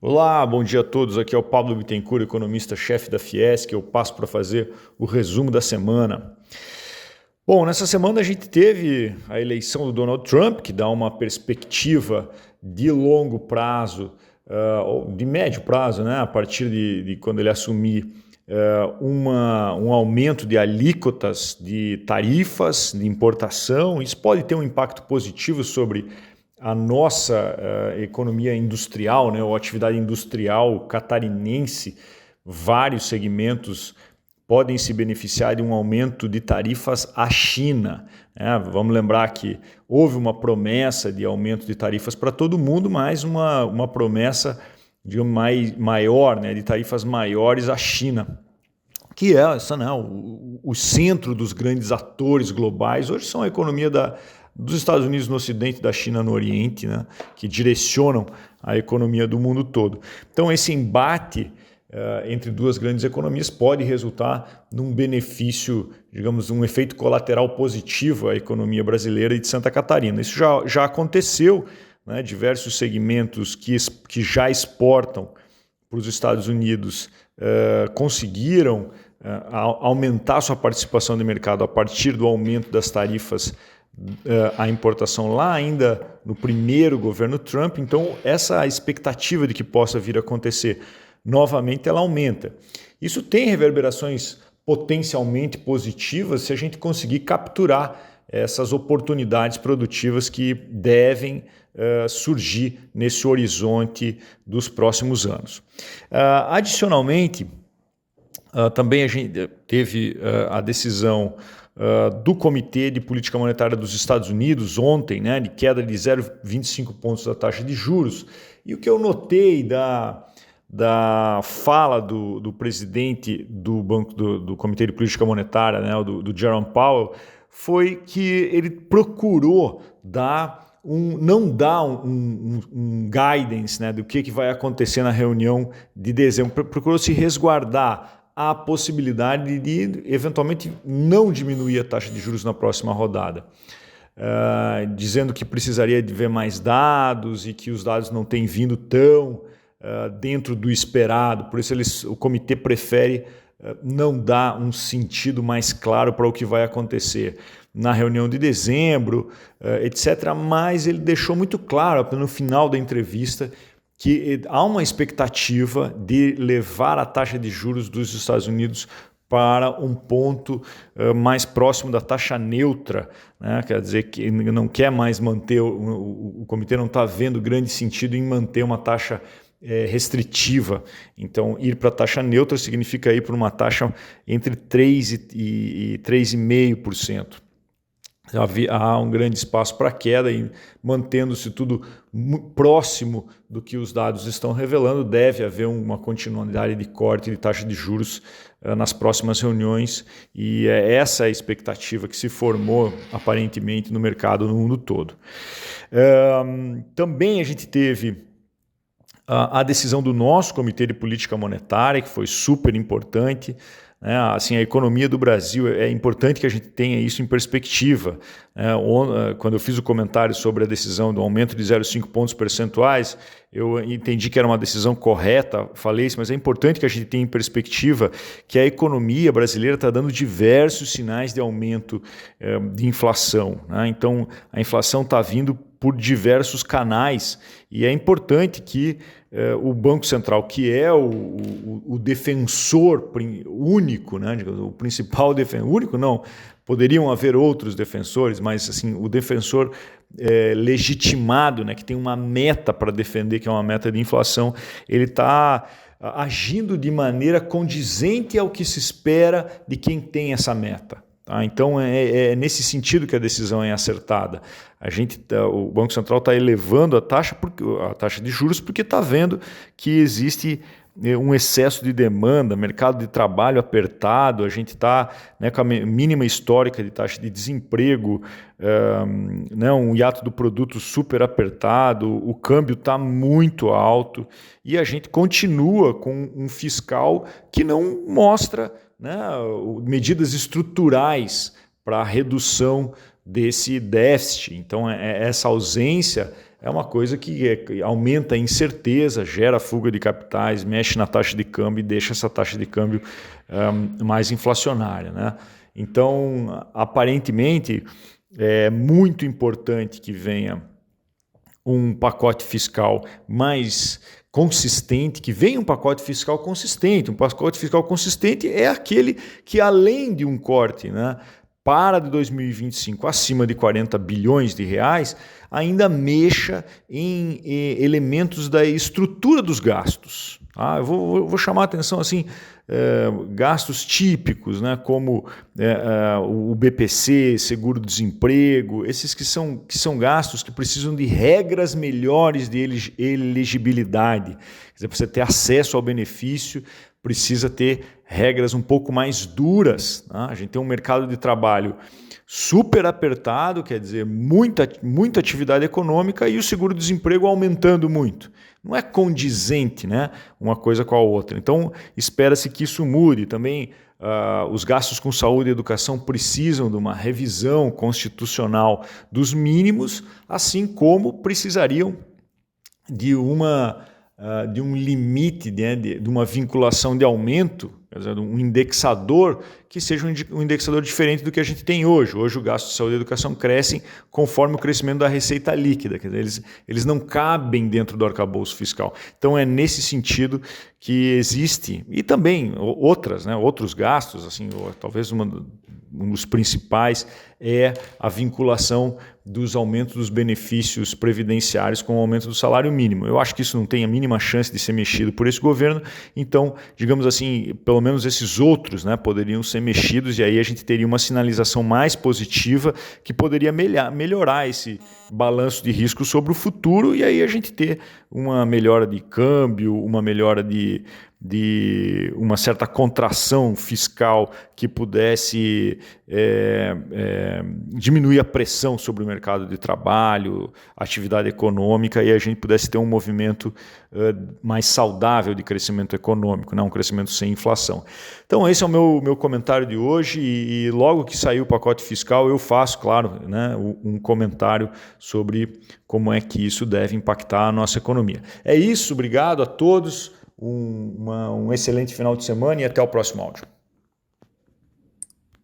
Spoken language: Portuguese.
Olá, bom dia a todos. Aqui é o Pablo Bittencourt, economista-chefe da Fiesc. Eu passo para fazer o resumo da semana. Bom, nessa semana a gente teve a eleição do Donald Trump, que dá uma perspectiva de longo prazo, ou de médio prazo, né, a partir de quando ele assumir, um aumento de alíquotas de tarifas de importação. Isso pode ter um impacto positivo sobre a nossa economia industrial, né, ou atividade industrial catarinense. Vários segmentos podem se beneficiar de um aumento de tarifas à China, né? Vamos lembrar que houve uma promessa de aumento de tarifas para todo mundo, mas uma promessa, digamos, maior, né, de tarifas maiores à China, que é essa, né, o centro dos grandes atores globais. Hoje são a economia dos Estados Unidos no Ocidente, da China no Oriente, né, que direcionam a economia do mundo todo. Então esse embate entre duas grandes economias pode resultar num benefício, digamos, um efeito colateral positivo à economia brasileira e de Santa Catarina. Isso já aconteceu, né? Diversos segmentos que já exportam para os Estados Unidos conseguiram aumentar sua participação de mercado a partir do aumento das tarifas à importação lá ainda no primeiro governo Trump. Então essa expectativa de que possa vir a acontecer novamente, ela aumenta. Isso tem reverberações potencialmente positivas se a gente conseguir capturar essas oportunidades produtivas que devem surgir nesse horizonte dos próximos anos. Adicionalmente, também a gente teve a decisão do Comitê de Política Monetária dos Estados Unidos ontem, né, de queda de 0,25 pontos da taxa de juros. E o que eu notei da fala do presidente do Comitê de Política Monetária, né, do Jerome Powell, foi que ele procurou não dar um guidance, né, do que vai acontecer na reunião de dezembro. Procurou se resguardar a possibilidade de eventualmente não diminuir a taxa de juros na próxima rodada, dizendo que precisaria de ver mais dados e que os dados não têm vindo tão dentro do esperado. Por isso o comitê prefere não dar um sentido mais claro para o que vai acontecer na reunião de dezembro, etc. Mas ele deixou muito claro no final da entrevista que há uma expectativa de levar a taxa de juros dos Estados Unidos para um ponto mais próximo da taxa neutra, né? Quer dizer que não quer mais manter, o comitê não está vendo grande sentido em manter uma taxa restritiva. Então, ir para a taxa neutra significa ir para uma taxa entre 3% e 3,5%. Há um grande espaço para queda e, mantendo-se tudo próximo do que os dados estão revelando, deve haver uma continuidade de corte de taxa de juros nas próximas reuniões, e é essa a expectativa que se formou aparentemente no mercado no mundo todo. Também a gente teve a decisão do nosso Comitê de Política Monetária, que foi super importante. Assim, a economia do Brasil, é importante que a gente tenha isso em perspectiva. Quando eu fiz o comentário sobre a decisão do aumento de 0,5 pontos percentuais, eu entendi que era uma decisão correta, falei isso, mas é importante que a gente tenha em perspectiva que a economia brasileira está dando diversos sinais de aumento de inflação, né? Então, a inflação está vindo por diversos canais, e é importante que o Banco Central, que é o defensor único, né, o principal defensor, único não, poderiam haver outros defensores, mas assim, o defensor legitimado, né, que tem uma meta para defender, que é uma meta de inflação, ele está agindo de maneira condizente ao que se espera de quem tem essa meta. Então é nesse sentido que a decisão é acertada. O Banco Central está elevando a taxa de juros porque está vendo que existe um excesso de demanda, mercado de trabalho apertado, a gente está, né, com a mínima histórica de taxa de desemprego, né, um hiato do produto super apertado, o câmbio está muito alto e a gente continua com um fiscal que não mostra, né, medidas estruturais para a redução desse déficit. Então, essa ausência é uma coisa que aumenta a incerteza, gera fuga de capitais, mexe na taxa de câmbio e deixa essa taxa de câmbio mais inflacionária, né? Então, aparentemente, é muito importante que venha um pacote fiscal mais consistente, que venha um pacote fiscal consistente. Um pacote fiscal consistente é aquele que, além de um corte, né, para de 2025 acima de 40 bilhões de reais, ainda mexa em elementos da estrutura dos gastos. Tá? Eu vou chamar a atenção assim, gastos típicos, né, como o BPC, seguro-desemprego, esses que são gastos que precisam de regras melhores de elegibilidade. Quer dizer, para você ter acesso ao benefício, precisa ter regras um pouco mais duras. Tá? A gente tem um mercado de trabalho super apertado, quer dizer, muita atividade econômica e o seguro-desemprego aumentando muito. Não é condizente, né, uma coisa com a outra. Então, espera-se que isso mude. Também os gastos com saúde e educação precisam de uma revisão constitucional dos mínimos, assim como precisariam de um limite, né, de uma vinculação de aumento, quer dizer, um indexador que seja um indexador diferente do que a gente tem hoje. Hoje o gasto de saúde e educação crescem conforme o crescimento da receita líquida, quer dizer, eles não cabem dentro do arcabouço fiscal. Então é nesse sentido que existe, e também outros gastos, assim, talvez um dos principais é a vinculação dos aumentos dos benefícios previdenciários com o aumento do salário mínimo. Eu acho que isso não tem a mínima chance de ser mexido por esse governo, então, digamos assim, pelo menos esses outros, né, poderiam ser mexidos e aí a gente teria uma sinalização mais positiva que poderia melhorar esse balanço de risco sobre o futuro e aí a gente ter uma melhora de câmbio, uma melhora de uma certa contração fiscal que pudesse diminuir a pressão sobre o mercado de trabalho, atividade econômica e a gente pudesse ter um movimento mais saudável de crescimento econômico, né? Um crescimento sem inflação. Então esse é o meu comentário de hoje e logo que sair o pacote fiscal eu faço, claro, né, um comentário sobre como é que isso deve impactar a nossa economia. É isso, obrigado a todos. Um excelente final de semana e até o próximo áudio.